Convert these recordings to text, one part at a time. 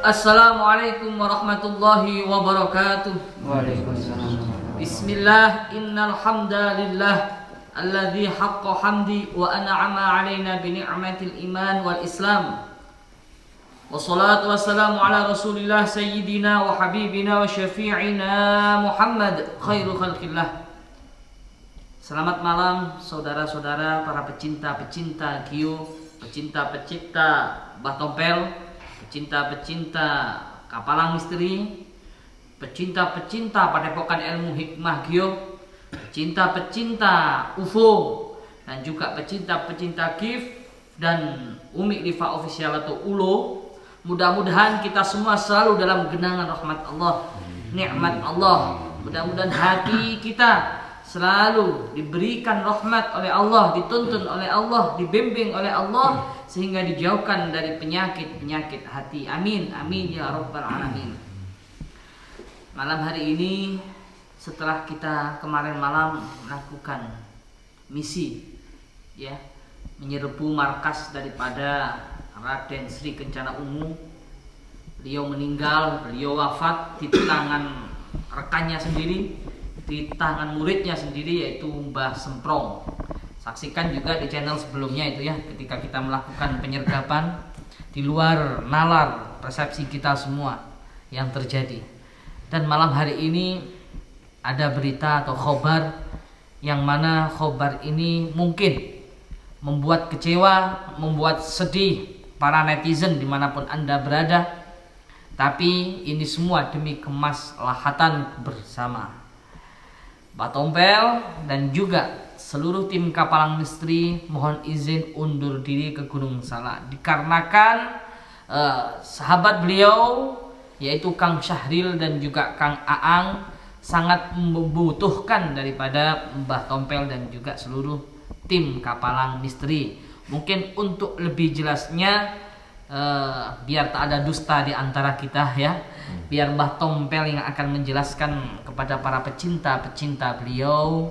Assalamualaikum warahmatullahi wabarakatuh. Waalaikumsalam. Bismillah, innal hamdalillah alladzi haqqa hamdi wa an'ama 'alaina bi ni'matil iman wal islam. Wassalatu wassalamu ala Rasulillah sayyidina wa habibina wa syafi'ina Muhammad khairu khalqillah. Selamat malam saudara-saudara para pecinta-pecinta Gio, pecinta-pecinta Batompel, pecinta-pecinta Kapalang Misteri, pecinta-pecinta Padepokan Ilmu Hikmah Gio, pecinta-pecinta UFO, dan juga pecinta-pecinta GIF dan Umi Liva Official atau ULO. Mudah-mudahan kita semua selalu dalam genangan rahmat Allah, nikmat Allah. Mudah-mudahan hati kita selalu diberikan rahmat oleh Allah, dituntun oleh Allah, dibimbing oleh Allah, sehingga dijauhkan dari penyakit-penyakit hati. Amin, amin ya rabbal alamin. Malam hari ini, setelah kita kemarin malam melakukan misi, ya, menyerbu markas daripada Raden Sri Kencana Ungu, beliau meninggal, beliau wafat di tangan rekannya sendiri, di tangan muridnya sendiri, yaitu Mbah Semprong. Saksikan juga di channel sebelumnya itu ya, ketika kita melakukan penyergapan di luar nalar persepsi kita semua yang terjadi. Dan malam hari ini ada berita atau khobar yang mana khobar ini mungkin membuat kecewa, membuat sedih para netizen dimanapun Anda berada. Tapi ini semua demi kemaslahatan bersama Batompel dan juga seluruh tim Kapalang Misteri mohon izin undur diri ke Gunung Salak dikarenakan sahabat beliau yaitu Kang Syahril dan juga Kang Aang sangat membutuhkan daripada Mbah Tompel dan juga seluruh tim Kapalang Misteri. Mungkin untuk lebih jelasnya biar tak ada dusta di antara kita ya, biar Mbah Tompel yang akan menjelaskan kepada para pecinta-pecinta beliau.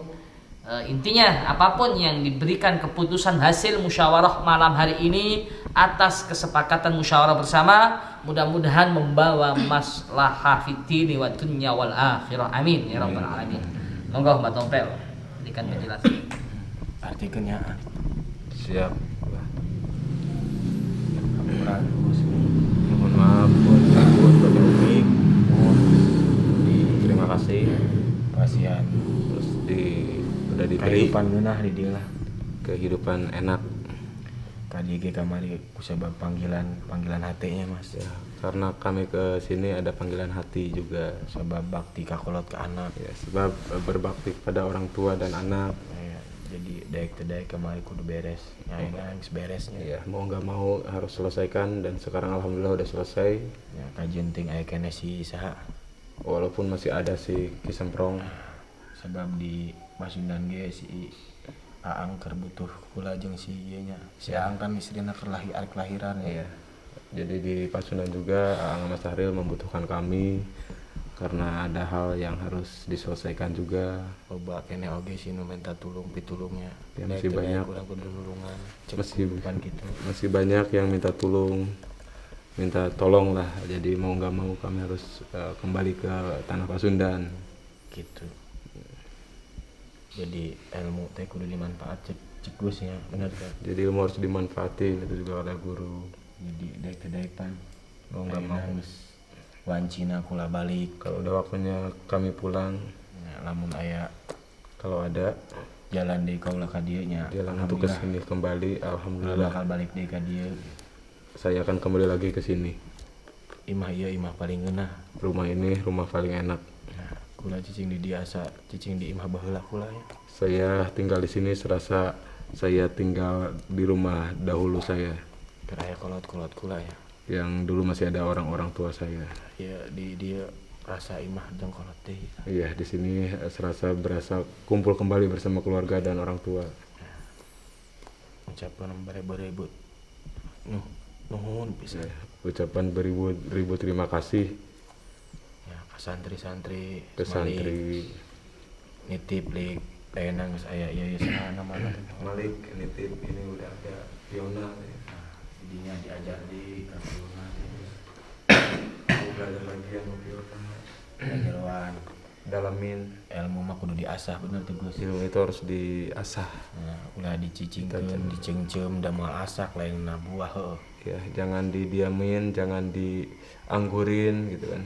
Intinya apapun yang diberikan keputusan hasil musyawarah malam hari ini atas kesepakatan musyawarah bersama, mudah-mudahan membawa maslahah fid dini wa dunya wal akhirah. Amin ya rabbal alamin. Monggo Mbah Tompel berikan penjelasan. Artikelnya Siap. mohon maaf buat Umi, Terima kasih. kasihan Terus udah diberi kehidupan genah di dia lah. kehidupan enak Kali kamari kusabab panggilan hatinya Mas. ya, karena kami ke sini ada panggilan hati juga. Sebab bakti kakolot ke anak. Ya, sebab berbakti kepada orang tua dan anak. Ya, jadi daik kemari kudu beres. Nyaing beresnya. Ya, mau nggak mau harus selesaikan dan sekarang alhamdulillah udah selesai. Ya, kajenting aya kene si saha. Walaupun masih ada si Kisemprong. Sebab di Pasundan ge si Aang keur butuh kula jeung si ieu nya. Si Aang kan istrina keur kelahiran ya. Iya. Jadi di Pasundan juga Aang Mas Syahril membutuhkan kami karena ada hal yang harus diselesaikan juga. Loba kene oge si nu minta pitulungnya. Ya, masih banyak. Kurang nulungan. Masih banyak yang minta tolong lah. Jadi mau nggak mau kami harus kembali ke tanah Pasundan gitu. Jadi ilmu teh kudu dimanfaat cek Gusnya, bener kan? Jadi ilmu harus dimanfaatin, itu juga oleh guru. Jadi daek-daekan mau nggak mau wancina kula balik. Kalau udah waktunya kami pulang, Ya, lamun aya kalau ada jalan deui kaula ka dieu nya. jalan untuk kesini kembali, alhamdulillah. Bakal balik deui ka dieu. Saya akan kembali lagi ke sini. Imah ieu imah paling geunah. Rumah ini rumah paling enak. Nah, kula cicing di dia asa cicing di imah baheula kula ya. Saya tinggal di sini serasa saya tinggal di rumah dahulu saya, Karaya kolot-kolot kula ya. yang dulu masih ada orang-orang tua saya. Ya di dia rasa imah jeung kolot teh. Iya, di sini berasa kumpul kembali bersama keluarga dan orang tua. Ucapan berebut. Nuhun pisan. Ucapan beribu terima kasih Ya ka santri-santri ke santri nitip lik layanan geus aya ieu sana mana teh. Malik nitip ini udah ada Fiona Didinya diajar di Fiona. belajar lagi sama Fiona Jeroan dalamin ilmu mah kudu diasah bener tuh Gus. ilmu itu harus diasah Nah, ulah dicicingkeun, dicengcem da moal asak lain buah heuh. ya, jangan didiamin, jangan dianggurin gitu kan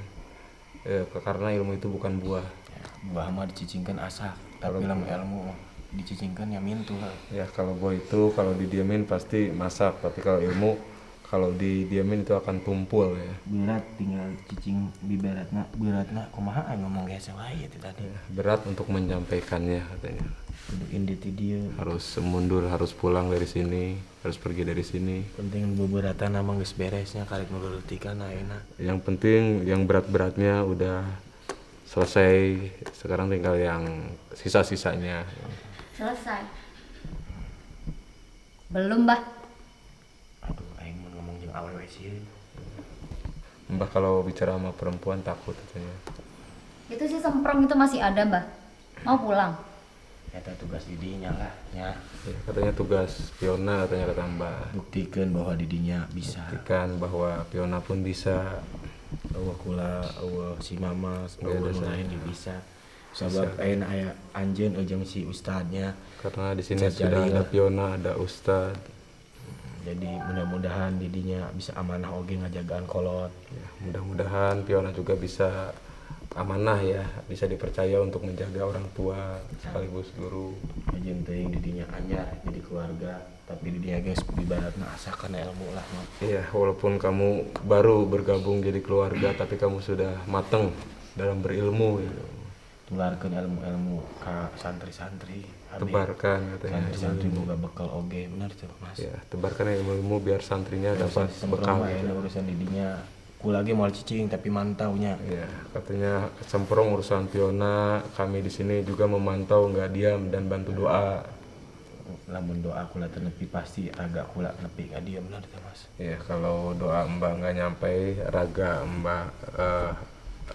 karena ilmu itu bukan buah Ya, buah mah dicicingkeun asak, tapi lamun ilmu dicicingkeun ya mintu heuh. ya. Kalau buah itu kalau didiamin pasti masak, tapi kalau ilmu kalau didiamin itu akan tumpul ya. Berat tinggal cicing beratna kumaha aing ngomong geus wae tadi. Berat untuk menyampaikannya katanya. Kudu indi ti dieu. Harus mundur, harus pulang dari sini, harus pergi dari sini. Penting beberatan mah geus beresnya karek nululutikan ayeuna. Yang penting yang berat-beratnya udah selesai, sekarang tinggal yang sisa-sisanya. Selesai. Belum, Mbah. Aduh, aing mau ngomong jeung awewe sih. Mbah kalau bicara sama perempuan takut katanya. Itu si semprong itu masih ada, Mbah. Mau pulang. Eta tugas didinya lah nya. Ya, katanya tugas Fiona katanya kata Mbah. Buktikeun bahwa didinya bisa. Buktikan bahwa Fiona pun bisa. Eueuh kula, eueuh si Mama, eueuh ada lain juga bisa. Sabab ayeuna aya anjeun jeung si ustadnya. Karena di sini Ustaz sudah Jalil. ada Fiona, ada Ustad. Jadi mudah-mudahan didinya bisa amanah oge ngajagaan kolot. Ya, mudah-mudahan Fiona juga bisa amanah ya, bisa dipercaya untuk menjaga orang tua sekaligus guru. Ajeun teuing didinya anyar jadi keluarga, tapi didinya geus ibaratna asakan ilmu lah mah. Iya, walaupun kamu baru bergabung jadi keluarga, tapi kamu sudah mateng dalam berilmu gitu. Tularkeun ilmu-ilmu ka santri-santri. Abi, Tebarkan katanya. santri-santri boga bekal oge, bener tuh Mas. Ya, tebarkan ilmu-ilmu biar santrinya dapat bekal. Ayeuna urusan didinya ku lagi moal cicing tapi mantaunya. Ya, katanya semprong urusan Fiona, kami di sini juga memantau, nggak diam dan bantu doa. Lamun doa kula teu nepi pasti raga kula nepi ka dieu bener teh Mas. Ya, kalau doa Mbah nggak nyampe, raga Mbah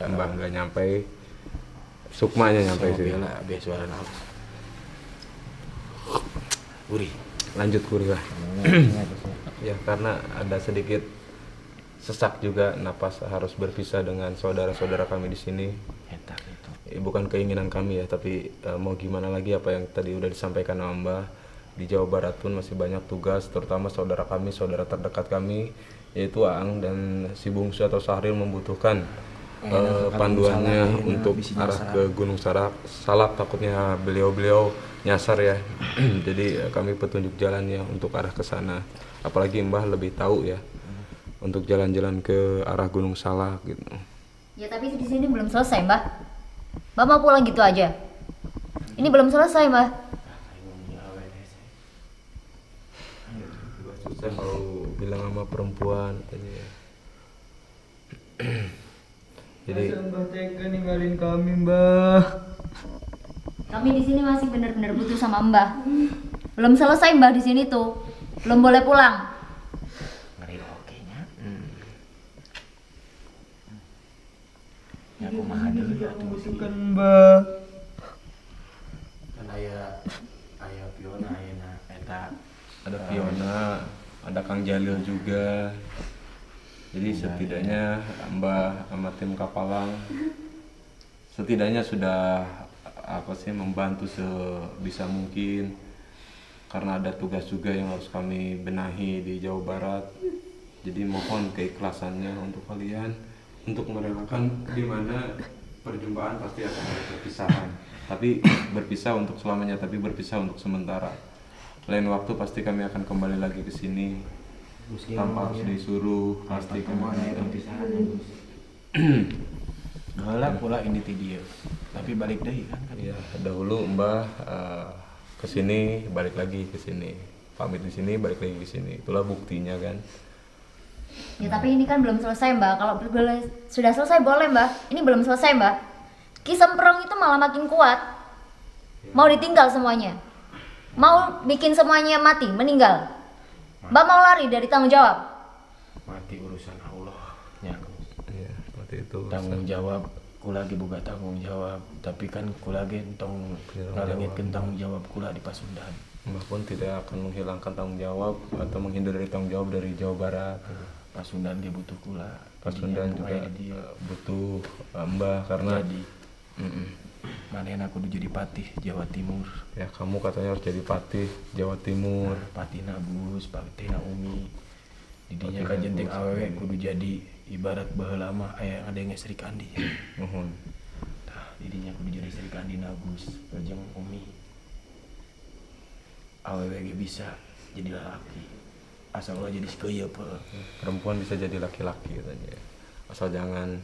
nggak nyampe, sukmanya nyampe sih. Bela biar suara halus. Gurih. Lanjut kuliah. Ya, karena ada sedikit sesak juga napas harus berpisah dengan saudara-saudara kami di sini. Eta gitu. Bukan keinginan kami ya, tapi mau gimana lagi, apa yang tadi udah disampaikan sama Mbah. Di Jawa Barat pun masih banyak tugas, terutama saudara kami, saudara terdekat kami, yaitu Aang dan si Bungsu atau Sahril membutuhkan panduannya untuk arah ke Gunung Salak. Takutnya beliau-beliau nyasar ya. Jadi kami petunjuk jalannya untuk arah ke sana. Apalagi Mbah lebih tahu ya untuk jalan-jalan ke arah Gunung Salak gitu. Ya tapi di sini belum selesai, Mbah. Mbah mau pulang gitu aja. Ini belum selesai, Mbah. Susah kalau bilang sama perempuan tadi ya. Jadi Mbah tega ninggalin kami, Mbah. Kami di sini masih benar-benar butuh sama Mbah. Belum selesai, Mbah, di sini tuh. Belum boleh pulang. Ngeri oke nya. Ya kumaha deui atuh Butuhkan, Mbah. kan aya Fiona ayeuna eta ada Fiona, ada Kang Jalil juga. Jadi setidaknya Mbah sama tim Kapalang setidaknya sudah membantu sebisa mungkin, karena ada tugas juga yang harus kami benahi di Jawa Barat. Jadi mohon keikhlasannya untuk kalian untuk merelakan di mana perjumpaan pasti akan ada perpisahan, tapi berpisah untuk selamanya, tapi berpisah untuk sementara. Lain waktu pasti kami akan kembali lagi ke sini tanpa harus disuruh, pasti kami akan. Malah pula ini ti dia. Tapi balik deui kan. Iya, dahulu Mbah kesini balik lagi ke sini, pamit di sini balik lagi ke sini, itulah buktinya kan. Ya tapi ini kan belum selesai Mbak. Kalau sudah selesai boleh Mbak. Ini belum selesai Mbak. Ki Semprong itu malah makin kuat. Mau ditinggal semuanya. Mau bikin semuanya mati, meninggal. Mbak mau lari dari tanggung jawab. Mati urusan Allah. Ya. Iya, seperti itu. Tanggung jawab kula lagi buka tanggung jawab, tapi kan kula ge entong ngalengitkeun tanggung jawab kula di Pasundan. Mbah pun tidak akan menghilangkan tanggung jawab atau menghindar dari tanggung jawab dari Jawa Barat. Pasundan dia butuh kula. Pasundan juga butuh Mbah karena jadi manehna kudu jadi patih Jawa Timur. ya kamu katanya harus jadi patih Jawa Timur. Patih Nagus, patih Umi. Didinya Patih kajenting Nagus, awewe kudu jadi ibarat baheula mah aya ada yang Sri Kandi. Mohon. Tah, didinya kudu jadi Sri Kandi Nagus, jeung Umi. Awewe ge bisa jadi laki. Asal ulah jadi sikeuyeub. Perempuan bisa jadi laki-laki katanya. Asal jangan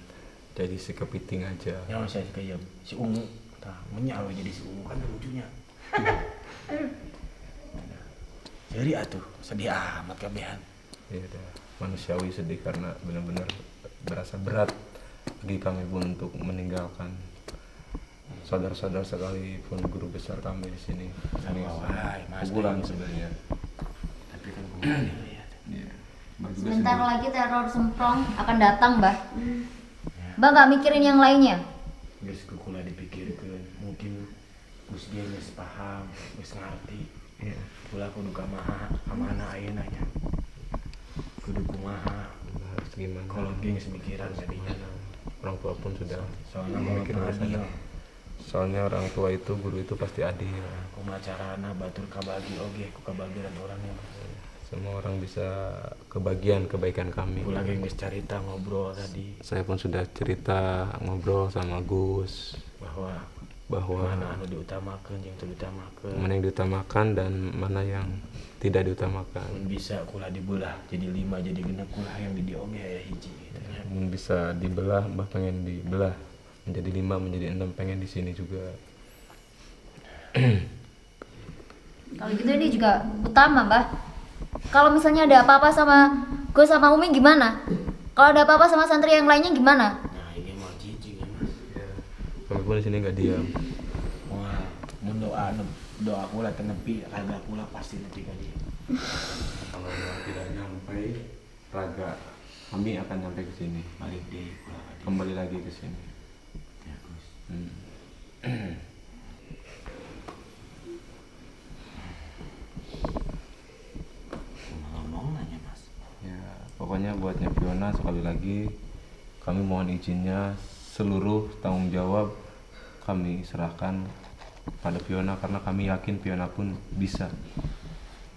jadi si kepiting aja. Nyawa saya sikeuyeub. Si Ungu tah nya awewe jadi si Ungu kan lucunya. Jadi atuh sedih amat kabehan. Ya udah, manusiawi sedih karena benar-benar berasa berat bagi kami pun untuk meninggalkan saudara-saudara sekalipun guru besar kami di sini. Wahai, Mas, Bulan kayak sebenarnya. Tapi kan kumaha ya. Iya. Mbak juga Sebentar sedih. lagi teror Semprong akan datang Mbak. Mbak nggak mikirin yang lainnya. Geus kula dipikirkeun, mungkin Gus dia geus paham, geus ngarti. Iya. Kula kudu kumaha, amanah ayeuna nya. Kudu kumaha. Harus gimana? Kalau geus mikiran jadinya Orang tua pun sudah soalnya memikir mau ke sana. adil. Soalnya orang tua itu, guru itu pasti adil. Kumaha carana batur kabagi oge ku kabagian orangnya. Semua orang bisa kebagian kebaikan kami. Kula ge geus carita ngobrol tadi Saya pun sudah cerita ngobrol sama Gus bahwa mana bahwa anu diutamakeun jeung teu diutamakeun. mana yang diutamakan dan mana yang tidak diutamakan. Mun bisa kula dibelah jadi 5 jadi genep kula yang di dieu oge aya hiji gitu nya. Mun bisa dibelah, Mbah pengen dibelah menjadi 5 menjadi 6, pengen di sini juga. Kalau gitu ini juga utama Mbak. Kalau misalnya ada apa-apa sama gue sama Umi gimana? Kalau ada apa-apa sama santri yang lainnya gimana? Nah, ini mah jijik ya Mas. Kami pun di sini nggak diam. Wah, mun doa kula teh nepi, raga kula pasti nepi ka dieu. Kalau tidak nyampe raga, kami akan nyampe ke sini. Balik deui kula ka dieu. Kembali lagi ke sini. Ya, Gus. Ngomong nanya Mas. Ya, pokoknya buatnya Fiona sekali lagi kami mohon izinnya seluruh tanggung jawab kami serahkan pada Fiona karena kami yakin Fiona pun bisa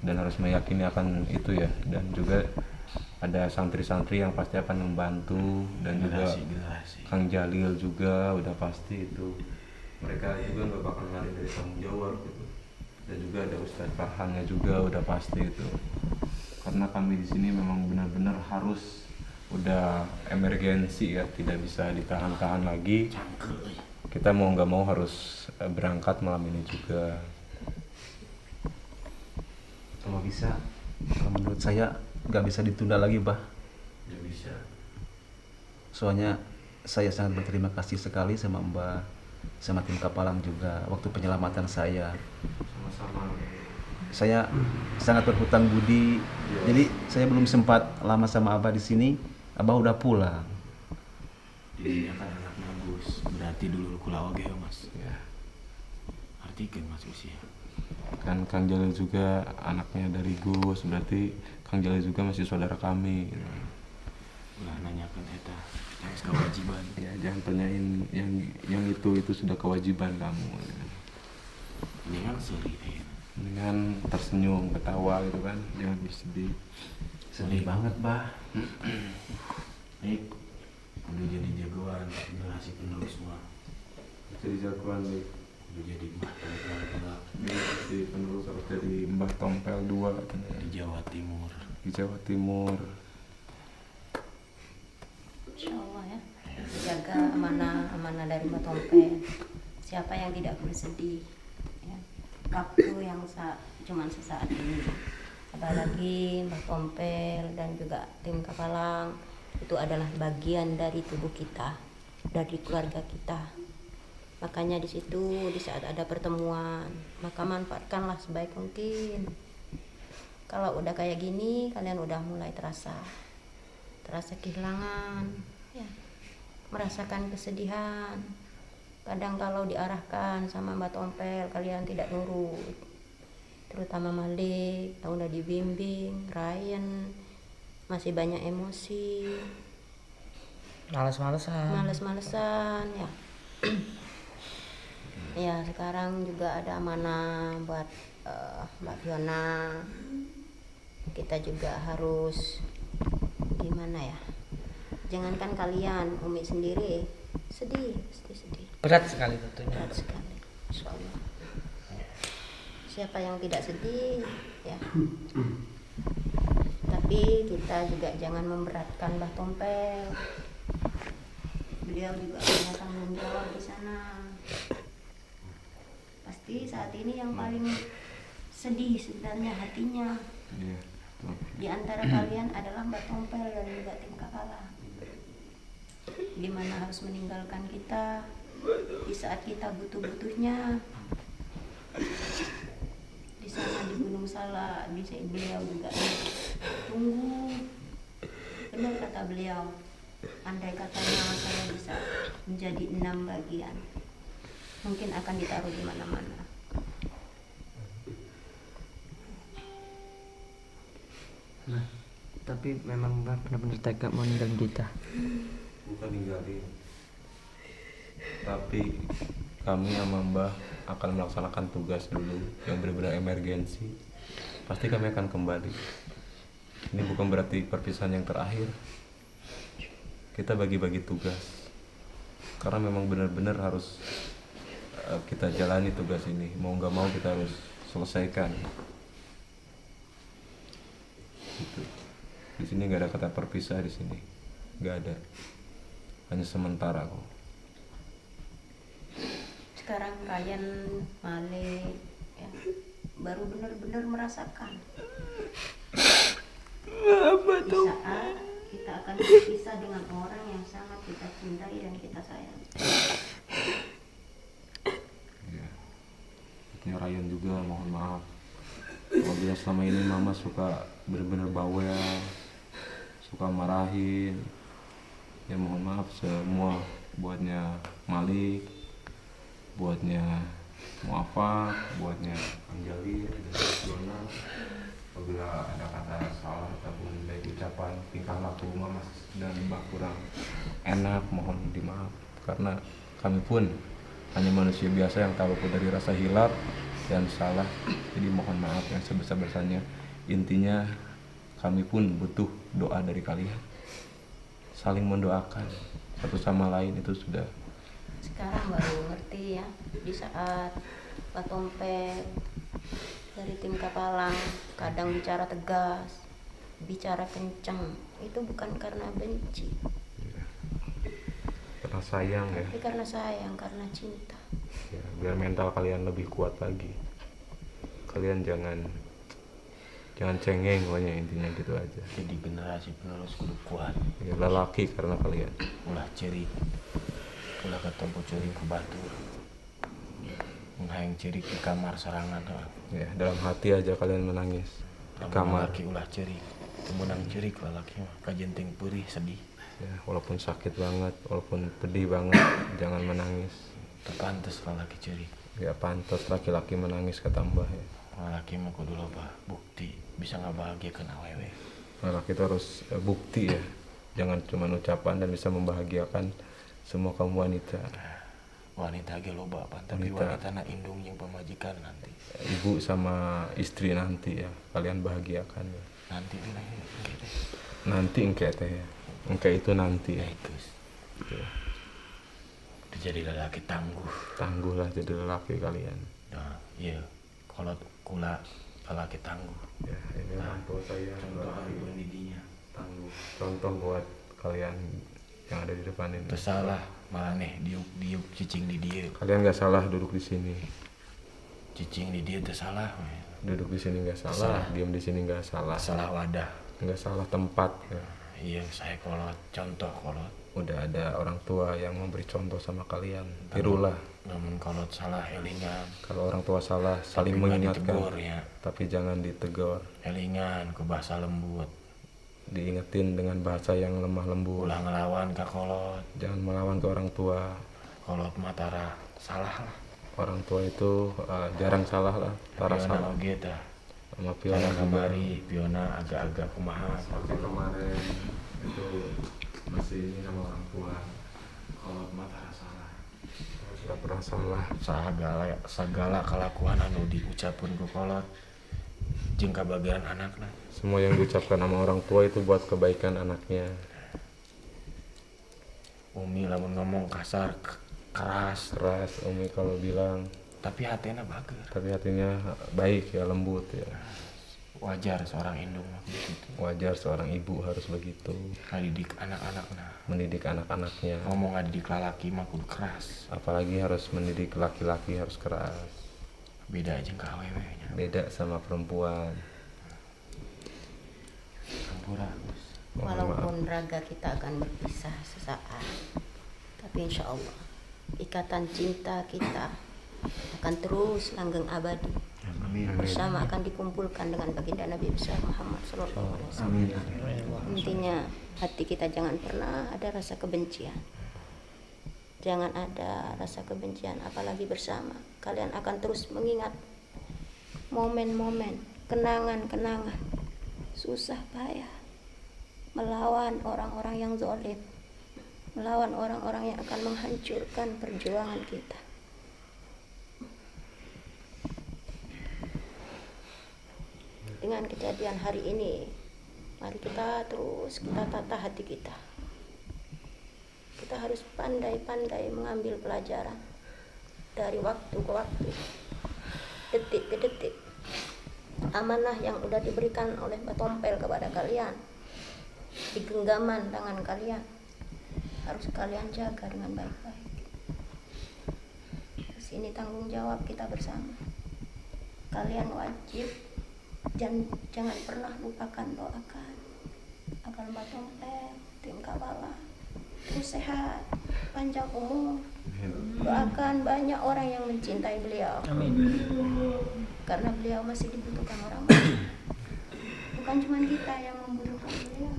dan harus meyakini akan itu ya, dan juga ada santri-santri yang pasti akan membantu dan juga Generasi. Kang Jalil juga udah pasti itu, mereka juga nggak bakal lari dari tanggung jawab gitu, dan juga ada Ustadz Farhannya juga udah pasti itu, karena kami di sini memang benar-benar harus udah emergensi ya, tidak bisa ditahan-tahan lagi. Kita mau nggak mau harus berangkat malam ini juga. Kalau bisa, kalau menurut saya nggak bisa ditunda lagi, Bah. Nggak bisa. Soalnya saya sangat berterima kasih sekali sama Mbak, sama tim Kapalang juga waktu penyelamatan saya. Sama-sama. Saya sangat berhutang budi. Jadi saya belum sempat lama sama Abah di sini. Abah udah pulang. Dirinya kan anak bagus, berarti dulu kula oge Mas. Ya. Artikeun Mas usia. Kan Kang Jalil juga anaknya dari Gus, berarti Kang Jalil juga masih saudara kami gitu. Ulah nanyakeun eta, geus kewajiban. Ya jangan tanyain yang itu sudah kewajiban kamu gitu. Ini kan seri ayeuna. Dengan tersenyum, ketawa gitu kan, jangan bersedih. Sedih banget, Bah. Baik, udah jadi jagoan generasi penerus mah. Jadi jagoan nih. Udah jadi mbah tompel Jadi penerus harus jadi Mbah Tompel 2 katanya. di Jawa Timur. Di Jawa Timur. Insya Allah ya. Jaga amanah Tompel. Siapa yang tidak bersedih ya, waktu yang cuman sesaat ini. Apalagi Mbah Tompel dan juga tim Kapalang itu adalah bagian dari tubuh kita, dari keluarga kita. Makanya di situ di saat ada pertemuan, maka manfaatkanlah sebaik mungkin. Kalau udah kayak gini, kalian udah mulai terasa kehilangan, ya, merasakan kesedihan. Kadang kalau diarahkan sama Mbak Tompel, kalian tidak nurut. Terutama Malik, yang udah dibimbing, Ryan masih banyak emosi, males-malesan, ya. Ya sekarang juga ada amanah buat Mbak Fiona. Kita juga harus gimana ya? Jangankan kalian, Umi sendiri sedih, pasti sedih. Berat sekali tentunya. Berat sekali, insya Allah. Siapa yang tidak sedih, ya. Tapi kita juga jangan memberatkan Mbah Tompel. Beliau juga punya tanggung jawab di sana. Pasti saat ini yang paling sedih sebenarnya hatinya. Iya. Di antara kalian adalah Mbak Tompel dan juga tim Kapalang. Dimana harus meninggalkan kita di saat kita butuh-butuhnya. Di sana di Gunung Salak, beliau juga tunggu. Benar kata beliau, andai katanya saya bisa menjadi 6 bagian, mungkin akan ditaruh di mana-mana. Nah, tapi memang Mbak benar-benar tega mau ninggalin kita. Bukan ninggalin, tapi kami sama Mbah akan melaksanakan tugas dulu yang benar-benar emergensi. Pasti kami akan kembali. Ini bukan berarti perpisahan yang terakhir. Kita bagi-bagi tugas karena memang benar-benar harus kita jalani tugas ini. Mau nggak mau kita harus selesaikan. Gitu. Di sini nggak ada kata perpisah, di sini nggak ada, hanya sementara kok. Sekarang Ryan, Malik, ya, baru benar-benar merasakan di saat kita akan berpisah dengan orang yang sangat kita cintai dan kita sayang. Ya. Artinya Ryan juga mohon maaf apabila selama ini Mama suka benar-benar bawel, suka marahin. Ya mohon maaf semua, buatnya Malik, buatnya Muafak, buatnya Anjali dan Fiona. Apabila ada kata salah ataupun baik ucapan, tingkah laku Mama dan Mbak kurang enak, mohon dimaaf. Karena kami pun hanya manusia biasa yang tak luput dari rasa hilaf dan salah. Jadi mohon maaf yang sebesar-besarnya. Intinya kami pun butuh doa dari kalian. Saling mendoakan satu sama lain itu sudah. Sekarang baru ngerti ya, di saat Pak Tompel dari tim Kapalang kadang bicara tegas, bicara kencang, itu bukan karena benci, Karena sayang ya. tapi karena sayang, karena cinta. Ya, biar mental kalian lebih kuat lagi. Kalian jangan cengeng, pokoknya intinya gitu aja. Jadi generasi penerus kudu kuat. Ya, lelaki karena kalian. Ulah ceri, ulah ketemu ceri ke batur, menghayang ceri ke kamar serangan. Ya, dalam hati aja kalian menangis di kamar. Laki ulah ceri, temenang ceri ke laki mah kajenting perih sedih. Ya, walaupun sakit banget, walaupun pedih banget, jangan menangis. Terpantes laki ceri. Ya pantas laki-laki menangis kata Mbah ya. Laki mah kudu loba bukti bisa ngabahagiakeun awewe. Laki itu harus bukti ya. Jangan cuma ucapan dan bisa membahagiakan semua kaum wanita. Wanita ge loba apa tapi wanita na indung jeung pamajikan nanti. Ibu sama istri nanti ya, kalian bahagiakan ya. Nanti deh Nanti engke teh ya. Engke itu nanti ya. itu. Jadi lelaki tangguh. Tangguhlah jadi lelaki kalian. Nah, iya. Kalau kula lelaki tangguh. Ya, ini orang tua saya Contoh hari pendidinya. tangguh. Contoh buat kalian yang ada di depan ini. Tersalah malah nih diuk cicing di dia. Kalian nggak salah duduk di sini. Cicing di dia itu salah. Duduk di sini nggak salah, diam di sini nggak salah. Salah wadah. Nggak salah tempat. Ya. Iya, saya kolot, contoh kolot. Udah ada orang tua yang memberi contoh sama kalian. Tirulah. Namun kolot salah elingan. Kalau orang tua salah, saling Tapi nggak mengingatkan. ditegur, ya. Tapi jangan ditegur. Elingan ke bahasa lembut. Diingetin dengan bahasa yang lemah lembut. Ulah ngelawan ke kolot. Jangan melawan ke orang tua. Kolot matara salah lah. Orang tua itu jarang salah lah. Tara Piona salah. oge tah. Sama Piona Piona juga. kamari, Piona agak-agak kumaha. Seperti kemarin itu masih ini sama orang tua. Kolot matara salah. Sudah pernah salah. Sagala kalakuan anu diucapkeun ku kolot jeung kabageran anakna. Semua yang diucapkan sama orang tua itu buat kebaikan anaknya. Umi lamun ngomong kasar keras, Umi kalau bilang, tapi hatinya bager. tapi hatinya baik ya, lembut ya. Wajar seorang indung begitu. Wajar seorang ibu harus begitu. Ngadidik anak-anakna. Mendidik anak-anaknya. Ngomong ngadidik lalaki mah kudu keras. Apalagi harus mendidik laki-laki harus keras. Beda jeung ka awewe-nya. Beda sama perempuan. Campura. Walaupun raga kita akan berpisah sesaat, tapi insya Allah ikatan cinta kita akan terus langgeng abadi. Bersama akan dikumpulkan dengan baginda Nabi besar Muhammad SAW. Intinya hati kita jangan pernah ada rasa kebencian. Jangan ada rasa kebencian, apalagi bersama. Kalian akan terus mengingat momen-momen, kenangan-kenangan, susah payah, melawan orang-orang yang zalim, melawan orang-orang yang akan menghancurkan perjuangan kita. Dengan kejadian hari ini, mari kita terus tata hati kita. Kita harus pandai-pandai mengambil pelajaran dari waktu ke waktu, detik ke detik. Amanah yang udah diberikan oleh Batompel kepada kalian di genggaman tangan kalian harus kalian jaga dengan baik-baik. Terus ini tanggung jawab kita bersama. Kalian wajib jangan pernah lupakan doakan agar Batompel, tim Kabala terus sehat, panjang umur. Doakan banyak orang yang mencintai beliau. Amin. Karena beliau masih dibutuhkan orang banyak. Bukan cuma kita yang membutuhkan beliau.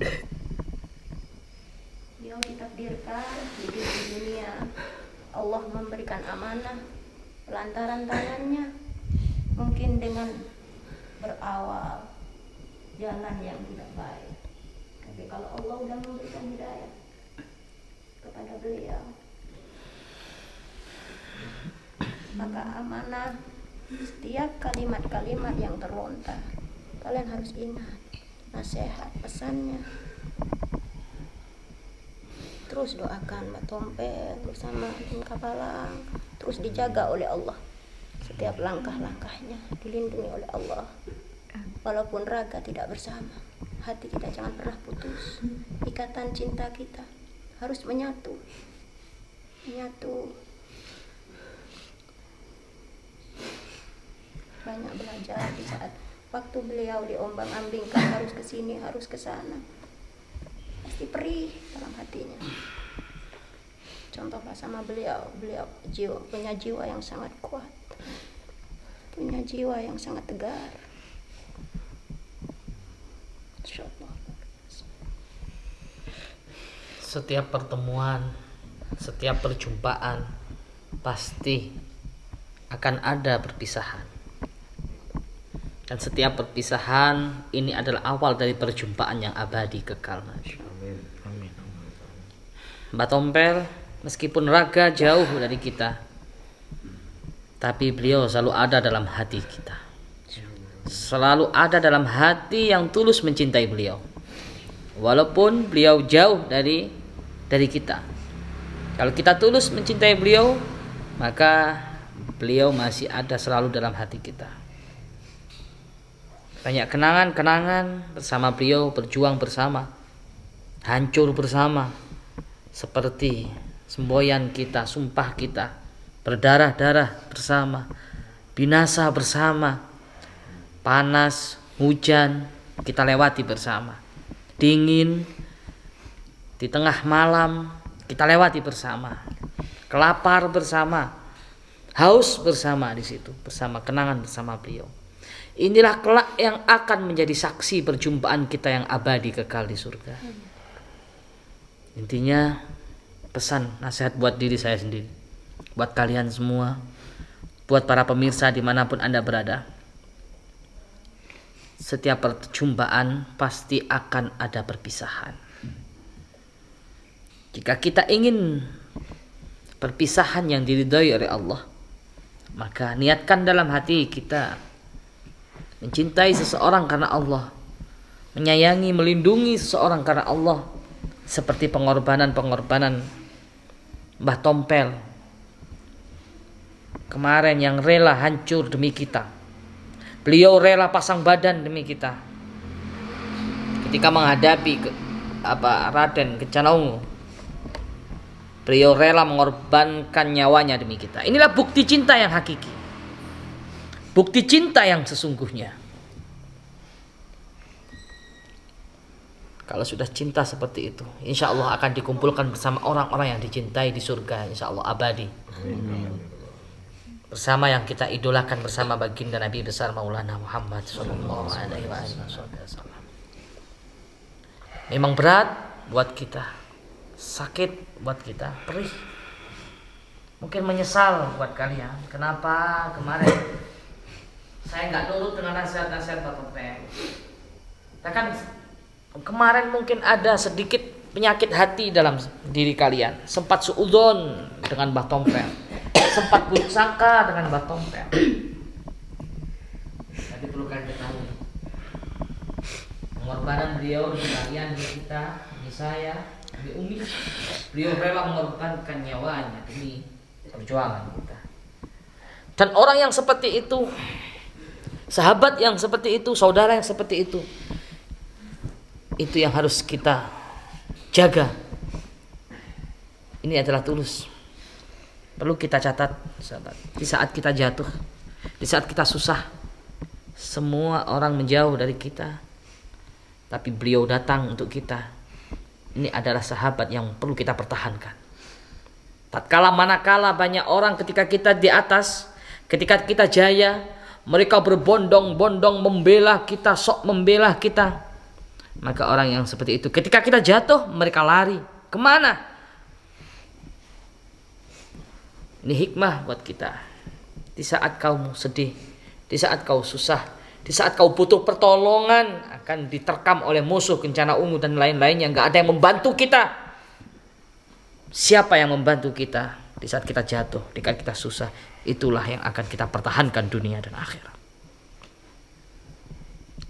Beliau ditakdirkan hidup di dunia. Allah memberikan amanah lantaran tangannya. Mungkin dengan berawal jalan yang tidak baik. Tapi kalau Allah sudah memberikan hidayah kepada beliau, maka amanah setiap kalimat-kalimat yang terlontar kalian harus ingat nasihat pesannya. Terus doakan Batompel bersama tim Kapalang, terus dijaga oleh Allah. Setiap langkah-langkahnya dilindungi oleh Allah. Walaupun raga tidak bersama, hati kita jangan pernah putus. Ikatan cinta kita harus menyatu. Banyak belajar di saat waktu beliau diombang-ambingkan, harus ke sini, harus ke sana. Pasti perih dalam hatinya. Contoh sama beliau punya jiwa yang sangat kuat. Punya jiwa yang sangat tegar. Insyaallah. Setiap pertemuan, setiap perjumpaan pasti akan ada perpisahan. Dan setiap perpisahan ini adalah awal dari perjumpaan yang abadi kekal. Amin. Batompel meskipun raga jauh dari kita, tapi beliau selalu ada dalam hati kita. Selalu ada dalam hati yang tulus mencintai beliau. Walaupun beliau jauh dari kita. Kalau kita tulus mencintai beliau, maka beliau masih ada selalu dalam hati kita. Banyak kenangan-kenangan bersama beliau, berjuang bersama, hancur bersama, seperti semboyan kita, sumpah kita, berdarah-darah bersama, binasa bersama, panas, hujan kita lewati bersama, dingin di tengah malam kita lewati bersama, kelapar bersama, haus bersama di situ, bersama kenangan bersama beliau. Inilah kelak yang akan menjadi saksi perjumpaan kita yang abadi kekal di surga. Intinya pesan nasihat buat diri saya sendiri, buat kalian semua, buat para pemirsa dimanapun Anda berada. Setiap perjumpaan pasti akan ada perpisahan. Jika kita ingin perpisahan yang diridhai oleh Allah, maka niatkan dalam hati kita mencintai seseorang karena Allah, menyayangi, melindungi seseorang karena Allah, seperti pengorbanan-pengorbanan Mbah Tompel kemarin yang rela hancur demi kita. Beliau rela pasang badan demi kita ketika menghadapi Raden Kencana Ungu. Beliau rela mengorbankan nyawanya demi kita. Inilah bukti cinta yang hakiki, bukti cinta yang sesungguhnya. Kalau sudah cinta seperti itu, insya Allah akan dikumpulkan bersama orang-orang yang dicintai di surga, insya Allah abadi. Bersama yang kita idolakan, bersama baginda Nabi besar Maulana Muhammad sallallahu alaihi wasallam. Memang berat buat kita, sakit buat kita, perih. Mungkin menyesal buat kalian. Kenapa kemarin saya nggak nurut dengan nasihat-nasihat Pak Tompel? Kan kemarin mungkin ada sedikit penyakit hati dalam diri kalian, sempat suudzon dengan Mbah Tompel, sempat buruk sangka dengan Mbah Tompel. Tapi perlu kalian ketahui, pengorbanan beliau demi kalian, demi kita, demi saya, demi Umi, beliau rela mengorbankan nyawanya demi perjuangan kita. Dan orang yang seperti itu, sahabat yang seperti itu, saudara yang seperti itu yang harus kita jaga. Ini adalah tulus. Perlu kita catat, sahabat. Di saat kita jatuh, di saat kita susah, semua orang menjauh dari kita, tapi beliau datang untuk kita. Ini adalah sahabat yang perlu kita pertahankan. Tatkala manakala banyak orang ketika kita di atas, ketika kita jaya, mereka berbondong-bondong membela kita, sok membela kita. Maka orang yang seperti itu ketika kita jatuh, mereka lari kemana? Ini hikmah buat kita. Di saat kau sedih, di saat kau susah, di saat kau butuh pertolongan, akan diterkam oleh musuh Kencana Ungu dan lain-lainnya, nggak ada yang membantu kita. Siapa yang membantu kita di saat kita jatuh, di saat kita susah? Itulah yang akan kita pertahankan dunia dan akhirat.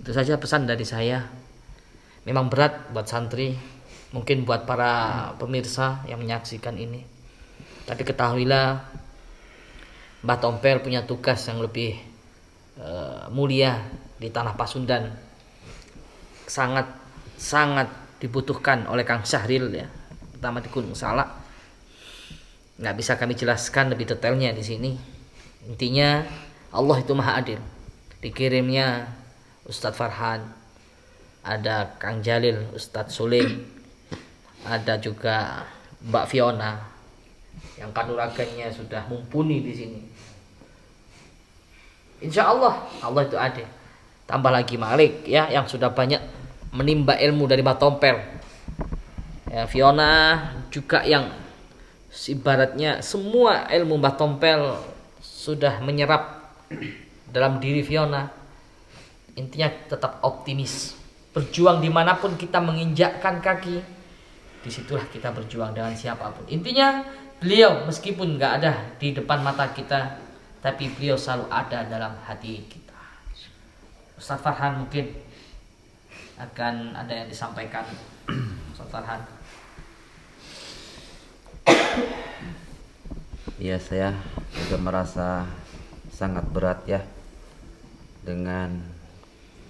Itu saja pesan dari saya. Memang berat buat santri, mungkin buat para pemirsa yang menyaksikan ini. Tapi ketahuilah, Mbah Tompel punya tugas yang lebih mulia di tanah Pasundan. Sangat dibutuhkan oleh Kang Syahril ya, pertama di Gunung Salak. Nggak bisa kami jelaskan lebih detailnya di sini. Intinya Allah itu maha adil. Dikirimnya Ustadz Farhan, ada Kang Jalil, Ustadz Sulim, ada juga Mbak Fiona yang kanuragannya sudah mumpuni di sini. Insya Allah, Allah itu adil. Tambah lagi Malik ya, yang sudah banyak menimba ilmu dari Mbah Tompel. Ya, Fiona juga yang ibaratnya semua ilmu Mbah Tompel sudah menyerap dalam diri Fiona. Intinya tetap optimis. Berjuang dimanapun kita menginjakkan kaki, disitulah kita berjuang dengan siapapun. Intinya beliau meskipun nggak ada di depan mata kita, tapi beliau selalu ada dalam hati kita. Ustadz Farhan mungkin akan ada yang disampaikan. Ustadz Farhan. Ya, saya juga merasa sangat berat ya dengan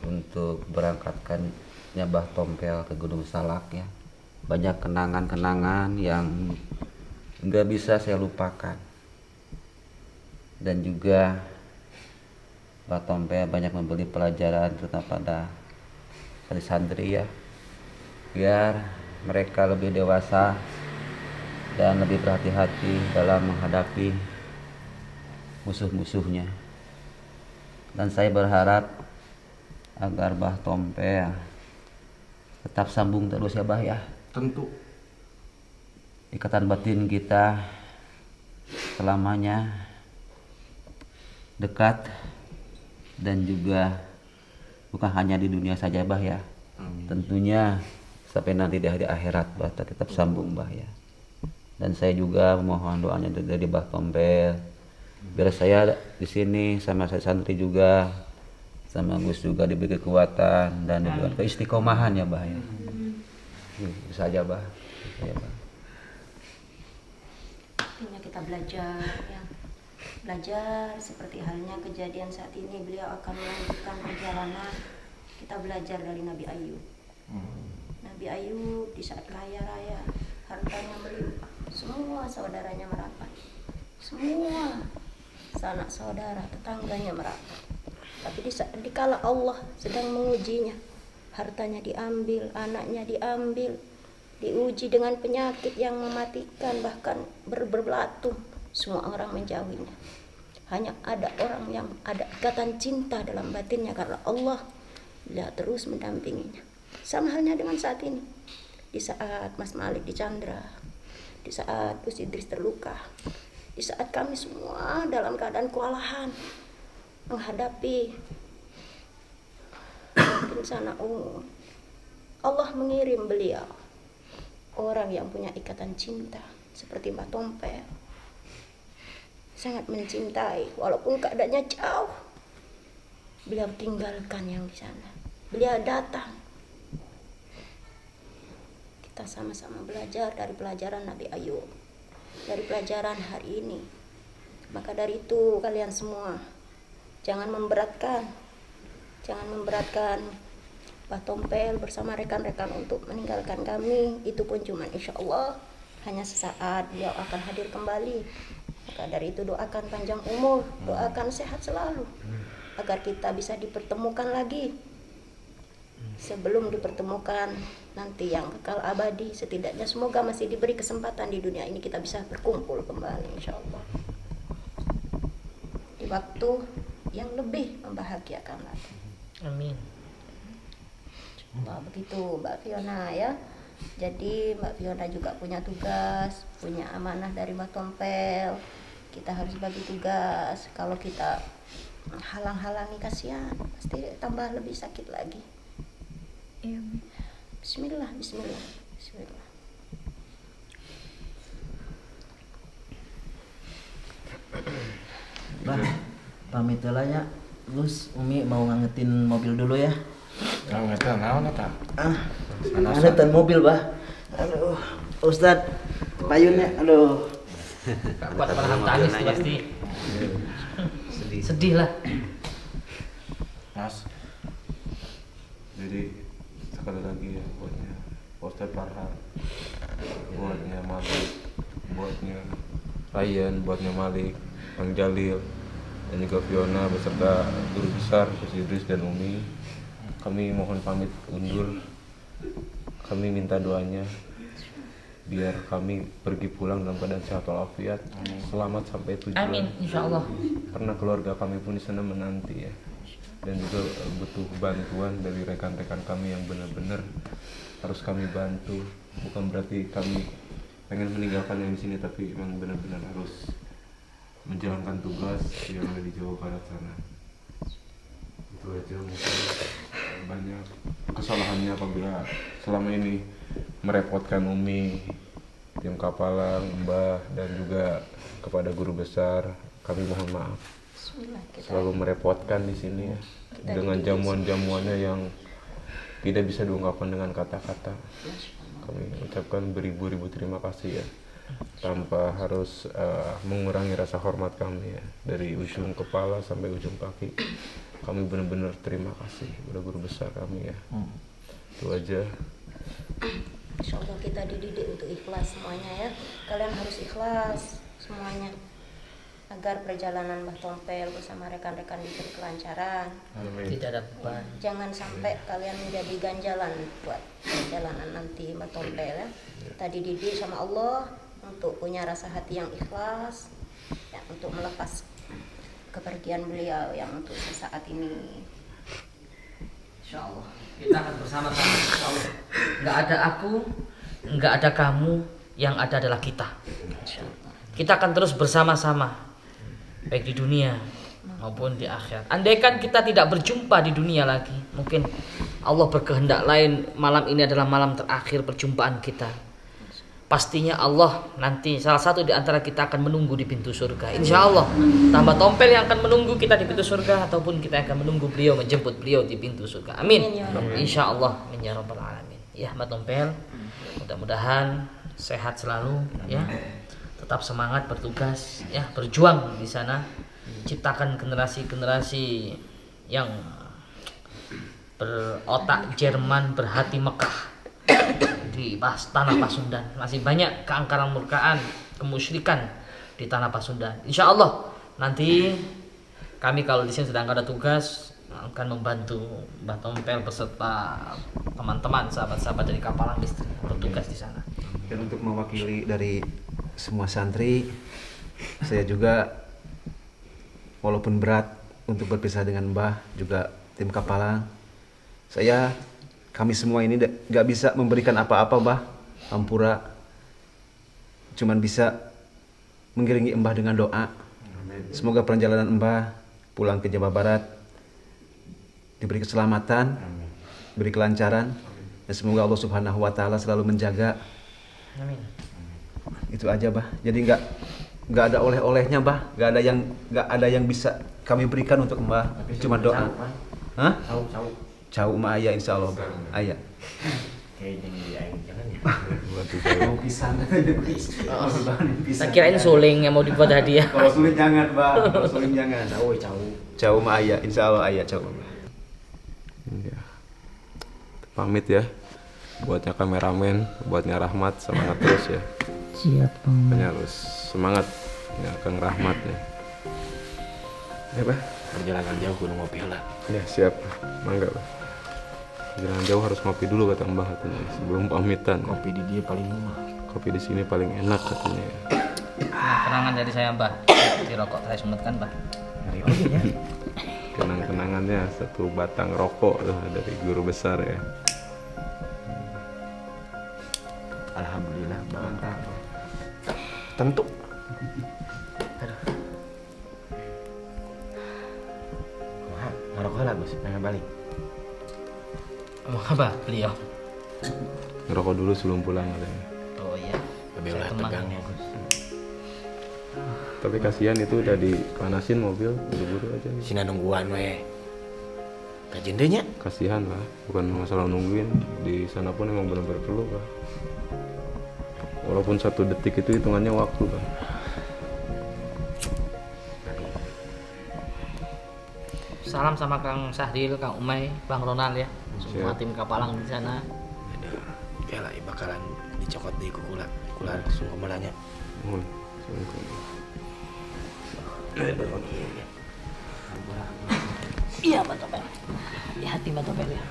untuk berangkatkannya Mbah Tompel ke Gunung Salak ya. Banyak kenangan-kenangan yang nggak bisa saya lupakan. Dan juga Mbah Tompe banyak memberi pelajaran terutama pada santri ya, biar mereka lebih dewasa dan lebih berhati-hati dalam menghadapi musuh-musuhnya. Dan saya berharap agar Mbah Tompe tetap sambung terus ya Bah ya. Tentu. Ikatan batin kita selamanya dekat dan juga bukan hanya di dunia saja Bah ya. Amin. Tentunya sampai nanti di hari akhirat Bah tetap sambung Bah ya. Dan saya juga memohon doanya dari Mbah Tompe biar saya di sini sama saya santri juga sama Gus juga diberi kekuatan dan diberikan keistiqomahan ya Bah ya. Bisa aja Bah. Ya, Bah. Artinya kita belajar ya. Belajar seperti halnya kejadian saat ini, beliau akan melanjutkan perjalanan. Kita belajar dari Nabi Ayub. Nabi Ayub di saat kaya raya, hartanya melimpah, semua saudaranya merapat, semua sanak saudara tetangganya merapat. Tapi dikala Allah sedang mengujinya, hartanya diambil, anaknya diambil, diuji dengan penyakit yang mematikan, bahkan berbelatung, semua orang menjauhinya. Hanya ada orang yang ada ikatan cinta dalam batinnya karena Allah, dia terus mendampinginya. Sama halnya dengan saat ini, di saat Mas Malik dicandra, di saat Gus Idris terluka, di saat kami semua dalam keadaan kewalahan menghadapi bencana umum, Allah mengirim beliau orang yang punya ikatan cinta seperti Mbah Tompe, sangat mencintai walaupun keadaannya jauh. Beliau tinggalkan yang di sana, beliau datang. Kita sama-sama belajar dari pelajaran Nabi Ayub, dari pelajaran hari ini. Maka dari itu kalian semua jangan memberatkan Mbah Tompel bersama rekan-rekan untuk meninggalkan kami. Itu pun cuma insya Allah hanya sesaat, beliau akan hadir kembali. Maka dari itu doakan panjang umur, doakan sehat selalu agar kita bisa dipertemukan lagi. Sebelum dipertemukan nanti yang kekal abadi, setidaknya semoga masih diberi kesempatan di dunia ini kita bisa berkumpul kembali insya Allah di waktu yang lebih membahagiakan lagi. Amin. Nah, begitu Mbak Fiona ya. Jadi Mbak Fiona juga punya tugas, punya amanah dari Mbak Tompel. Kita harus bagi tugas. Kalau kita halang-halangi, kasihan, pasti tambah lebih sakit lagi. Iya. Bismillah. Bah, pamit lah ya. Gus, Umi mau ngangetin mobil dulu ya. Ngangetin naon eta? Ngangetin mobil, Bah. Aduh, Ustad, payunnya, aduh. Kuat pernah tangis tuh pasti. Sedih lah. Mas, jadi sekali lagi ya buatnya Ustadz Farhan, buatnya Malik, buatnya Ryan, buatnya Malik, Bang Jalil, dan juga Fiona beserta guru besar Gus Idris dan Umi. Kami mohon pamit undur. Kami minta doanya biar kami pergi pulang dalam keadaan sehat walafiat, selamat sampai tujuan. Amin, insya Allah. Karena keluarga kami pun di sana menanti ya, dan juga butuh bantuan dari rekan-rekan kami yang benar-benar harus kami bantu. Bukan berarti kami pengen meninggalkan yang di sini, tapi memang benar-benar harus menjalankan tugas yang ada di Jawa Barat sana. Itu aja, mungkin banyak kesalahannya apabila selama ini merepotkan Umi, tim Kapalang, Mbah, dan juga kepada guru besar. Kami mohon maaf. Selalu merepotkan di sini ya, dengan jamuan-jamuannya yang tidak bisa diungkapkan dengan kata-kata. Kami ucapkan beribu-ribu terima kasih ya, tanpa harus mengurangi rasa hormat kami ya, dari ujung kepala sampai ujung kaki. Kami benar-benar terima kasih kepada guru besar kami ya. Itu aja. Insya Allah kita dididik untuk ikhlas semuanya ya. Kalian harus ikhlas semuanya agar perjalanan Mbah Tompel bersama rekan-rekan diberi kelancaran. Tidak ada beban. Jangan sampai kalian menjadi ganjalan buat perjalanan nanti Mbah Tompel ya. Kita dididik sama Allah untuk punya rasa hati yang ikhlas ya, untuk melepas kepergian beliau yang untuk sesaat ini. Insya Allah kita akan bersama-sama. Insya Allah. Nggak ada aku, nggak ada kamu, yang ada adalah kita. Kita akan terus bersama-sama, baik di dunia maupun di akhirat. Andaikan kita tidak berjumpa di dunia lagi, mungkin Allah berkehendak lain, malam ini adalah malam terakhir perjumpaan kita. Pastinya Allah nanti salah satu di antara kita akan menunggu di pintu surga. Insya Allah tambah Tompel yang akan menunggu kita di pintu surga, ataupun kita akan menunggu beliau, menjemput beliau di pintu surga. Amin. Insya Allah. Ya Rabbal Alamin. Ya Mbak Tompel, mudah-mudahan sehat selalu ya. Tetap semangat bertugas ya, berjuang di sana, ciptakan generasi-generasi yang berotak Jerman, berhati Mekah di tanah Pasundan. Masih banyak keangkaran murkaan, kemusyrikan di tanah Pasundan. Insya Allah nanti kami kalau di sini sedang ada tugas akan membantu Mbah Tompel beserta teman-teman, sahabat-sahabat dari Kapalang Distrik bertugas di sana. Dan untuk mewakili dari semua santri, saya juga walaupun berat untuk berpisah dengan Mbah, juga tim Kapalang, kami semua ini gak bisa memberikan apa-apa Mbah, Ampura cuman bisa mengiringi Mbah dengan doa. Semoga perjalanan Mbah pulang ke Jawa Barat diberi keselamatan, diberi kelancaran, dan semoga Allah Subhanahu wa Ta'ala selalu menjaga. Amin. Itu aja Mbah. Jadi nggak ada oleh-olehnya Mbah, nggak ada yang bisa kami berikan untuk Mbah, cuma doa. Hah? Cau mah aya insya Allah aya. Saya kirain suling yang mau dibuat hadiah. Kalau suling jangan Mbah, kalau suling jangan. Cau mah aya insya Allah aya cau. Ya. Pamit ya, buatnya kameramen, buatnya Rahmat, semangat terus ya. Siap Bang. Makanya harus semangat ya Kang Rahmat ya. Ya Bah, Perjalanan jauh kudu ngopi lah. ya siap, mangga Bah. Perjalanan jauh harus ngopi dulu kata Mbah katanya sebelum pamitan. Kopi di dia paling murah. Kopi di sini paling enak katanya. Kenangan dari saya Mbah, di rokok saya sumetkan Mbah. Kenang-kenangannya satu batang rokok tuh dari guru besar ya. Alhamdulillah bangga. Tentu. Wah, ngerokok lah Gus, pengen balik. Mau apa beliau? Ngerokok dulu sebelum pulang katanya. Oh iya. Lebih Saya ulah teman. tegangnya Gus. Tapi kasihan itu udah dipanasin mobil, buru-buru aja nih. Sina nungguan we. Kajian deh nya. Kasihan lah, bukan masalah nungguin, di sana pun emang benar-benar perlu Pak. Walaupun 1 detik itu hitungannya waktu Pak. Salam sama Kang Sahril, Kang Umay, Bang Ronald ya. Semua Siap. tim Kapalang di sana. Aduh, kayak lah bakalan dicokot di kukula langsung kemalanya. Mohon. Assalamualaikum. Iya Mbak Tompel. Hati-hati Mbak Tompel ya.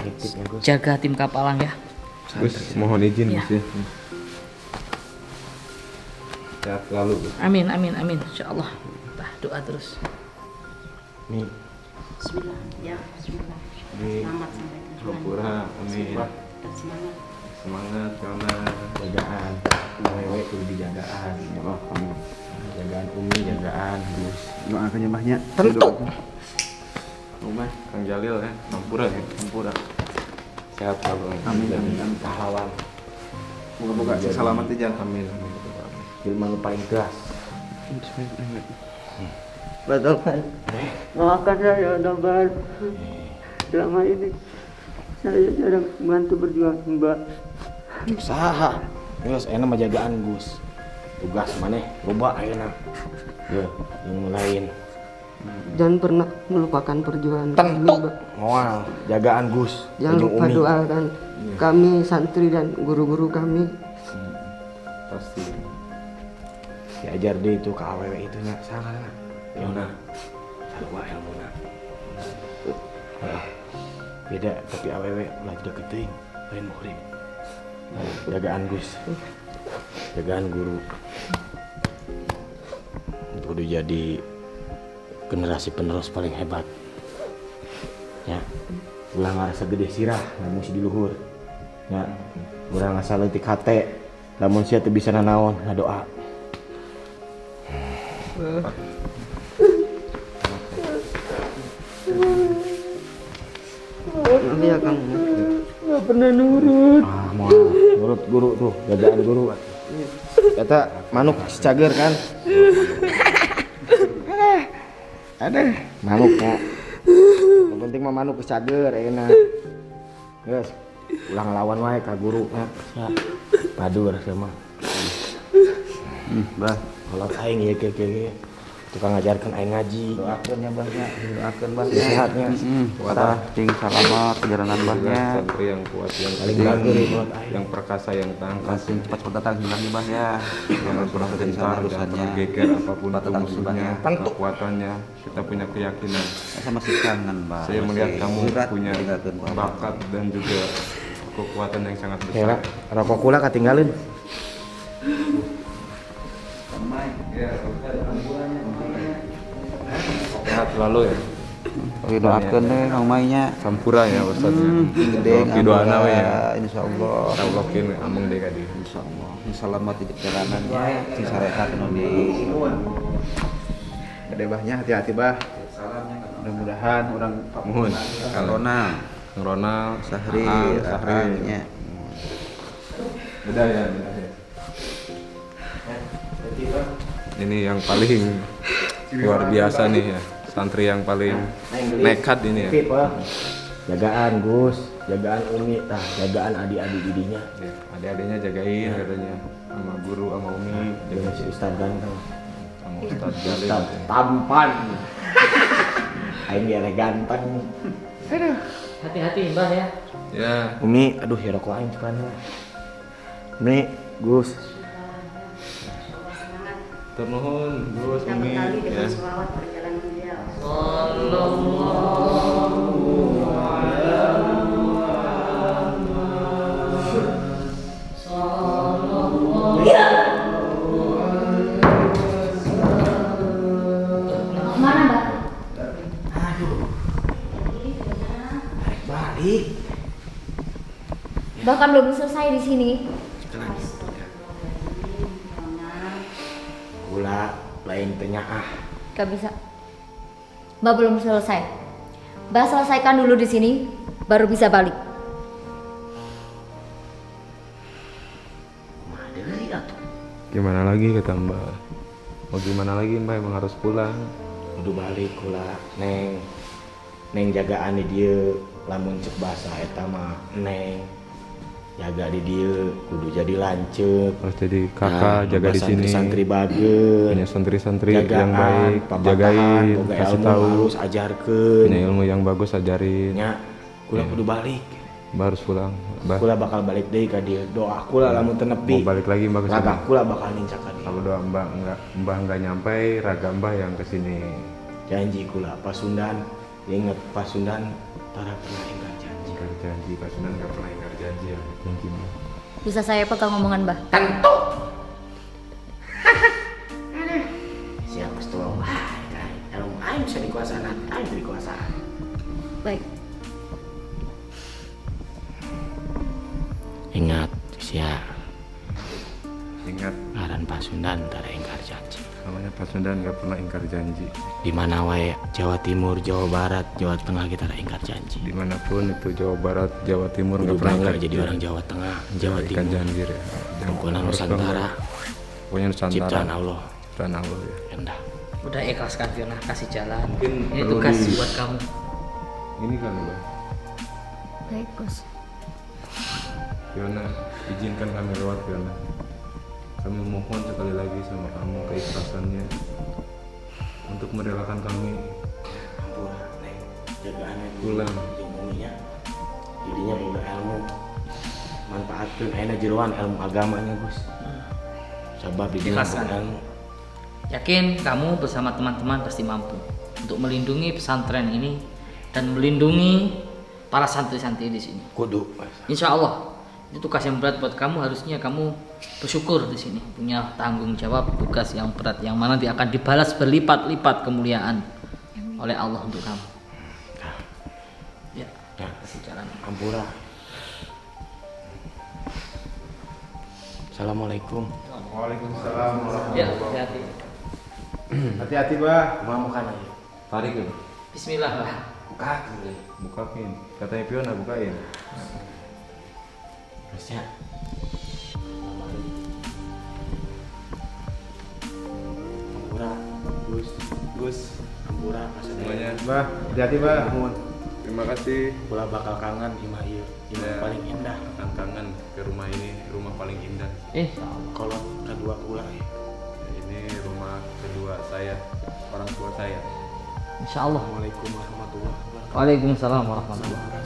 Nitipnya Gus. Jaga tim Kapalang ya. Gus, mohon izin Iya. Gus ya. Sehat selalu Gus. Amin, amin, amin. Insya Allah. Bah, doa terus. Nih, Bismillah. Ya, bismillah. di Selamat sampai tujuan. Syukurah, amin. Dan semangat. Semangat karena jagaan. Wewe kudu dijagaan. Allah, amin. Jagaan Umi, jagaan Gus. Doakan ya Mbahnya. Tentu. Rumah Kang Jalil ya, Sampura ya. Sampura. Sehat selalu. Amin. Dan pahlawan. Moga-moga selamat di jalan. Amin. Ilmu lu paling gas. Betul kan? Maafkan saya Nobar. Selama ini saya jarang membantu berjuang Mbak. Usaha. Gus, enak mah jagaan Gus. Tugas maneh loba ayeuna. Yo, yang lain. Jangan pernah melupakan perjuangan kami, Tentu. Mbak. Moal, jagaan Gus. Jangan Ujung lupa Umi. doakan kami santri dan guru-guru kami. Pasti. Diajar deh itu ke awewe itu nya salah. Yona. Sarua ilmuna. Beda tapi awewe ulah tidak keting. Lain muhrim. Jagaan Gus. Jagaan guru. Kudu jadi generasi penerus paling hebat. Ya. Ulah ngarasa gede sirah, namun si di luhur. Ya. Urang asa leutik hate, lamun sia teu bisa nanaon, ngadoa. Maaf ya Kang. Nggak pernah nurut. Ah, mau nurut guru tuh, jagaan guru. Kata manuk si cager kan. Ada manuknya. Yang penting mah manuk si cager enak. Guys, ulang lawan wae ka guru nya. Padur sama. Bah, Kalau aing ieu kieu tukang ngajarkeun aing ngaji. doakeun ya Bahnya, doakeun Bah. Sehatnya. Patah ting selamat perjalanan Bahnya. Santri yang kuat, yang Paling bagus buat aing. yang perkasa, yang tangkas, Langsung cepat datang bilangnya Bah ya. jangan pernah gentar dan urusannya. tergeger apapun Cepat itu datang musuhnya, Tentu. kekuatannya. Kita punya keyakinan. Saya masih kangen Bah. Saya melihat Masih kamu berat punya meninggalkan Bah. bakat dan juga kekuatan yang sangat Kira besar. rokok kula katinggalin. Sehat selalu ya. Oke, doakeun deh Kang Mainya. Sampura ya Ustaznya. Gede Doana we ya. insyaallah. Taulokin amung deh kadi. Insyaallah. Selamat di perjalanannya. Sing sarehat nu di Gede Bahnya, hati-hati Bah. Mudah-mudahan orang Muhun. Ronald, Ronald, Sahri, Sahri. Sahri. Udah ya, udah ya. Ini yang paling luar biasa nih ya. Santri yang paling nekat ini ya. Fit, Pak. Jagaan Gus, jagaan Umi, tah, jagaan adik-adik didinya. Ya, adik-adiknya jagain katanya sama guru sama Umi, Dengan si Ustaz ganteng. sama Ustadz Jalil. Ustaz tampan. Aing dia ganteng. Hati-hati Mbah ya. Ya, Umi, aduh ya rokok aing cekan. Umi, Gus. turnuhun Gus Umi ya. selawat perjalanan beliau. Mana Mbak? Balik. Bahkan belum selesai di sini. Gula lain tanya Gak bisa. Mbak belum selesai. Mbak selesaikan dulu di sini, baru bisa balik. Gimana lagi kata Mbak? Mau gimana lagi Mbak, emang harus pulang. kudu balik kula neng jagaan di dieu lamun cek basa eta mah neng jaga di dieu kudu jadi lanceuk. Harus jadi kakak, jaga di sini. Santri bageun Punya santri-santri yang jagaan, baik, papatahan, jagain, boga kasih ilmu tahu. halus ajarkeun Punya ilmu yang bagus ajarin. nya kula Ya. kudu balik. Mbak harus pulang. Mbak Kula bakal balik deui ka dieu. Doa kula lamun teu nepi. mau balik lagi Mbak ke sini. Raga kula bakal nincak ka dieu. Kalau doa Mbak enggak nyampe, raga Mbak yang ke sini. Janji kula Pasundan, inget Pasundan tara pernah ingkar janji. Ingkar janji, Pak Sunan enggak pernah ingkar janji ya. Janji Mbak. Bisa saya pegang omongan Mbak? Tentu. Siapa tuh? Kalau aing bisa dikuasaan, aing dikuasaan. Baik. Ingat, sia Ingat, ngaran Pasundan tara ingkar janji. namanya Pak Sunan enggak pernah ingkar janji. Di mana wae Jawa Timur, Jawa Barat, Jawa Tengah kita tara ingkar janji. Dimanapun itu Jawa Barat, Jawa Timur Kudu enggak pernah bangga ingkar jadi orang Jawa Tengah, Jawa Jawa ikan Timur. janji ya. Pokoknya Harus Nusantara, bangga. Pokoknya Nusantara. ciptaan Allah. Ciptaan Allah ya. Endah. Udah ikhlaskan Fiona, kasih jalan. Mungkin Ini perlu tugas di- buat kamu. Ini kan Mbak. Baik, Gus. Fiona, izinkan kami lewat Fiona. Kami mohon sekali lagi sama kamu keikhlasannya. untuk merelakan kami. Ampura neng jagaannya Ulang. jeung uminya didinya boga ilmu manfaatkeun ayeuna jeroan ilmu agamanya Gus sabab didinya Ikhlaskan. boga ilmu. Yakin kamu bersama teman-teman pasti mampu untuk melindungi pesantren ini dan melindungi para santri-santri di sini. Kudu Insya Allah itu tugas yang berat buat kamu, harusnya kamu bersyukur di sini punya tanggung jawab tugas yang berat yang mana dia akan dibalas berlipat-lipat kemuliaan oleh Allah untuk kamu. Ya, ya kasih jalan. Ampura. Assalamualaikum. Waalaikumsalam. Ya, hati-hati. Hati-hati, Bah. Mau makan aja. Tarik ya. Bismillah. Buka dulu. Bukain. Katanya Piona bukain. Terusnya. Ampura, Gus, Ampura, Semuanya. Bah, hati-hati, Bah. Terima kasih. Kula bakal kangen imah ieu, imah Ya. paling indah. Akan kangen ke rumah ini, rumah paling indah. Kalau kedua kula ya. Ini rumah kedua saya, orang tua saya. Insya Allah. Assalamualaikum warahmatullahi wabarakatuh. Waalaikumsalam warahmatullahi wabarakatuh.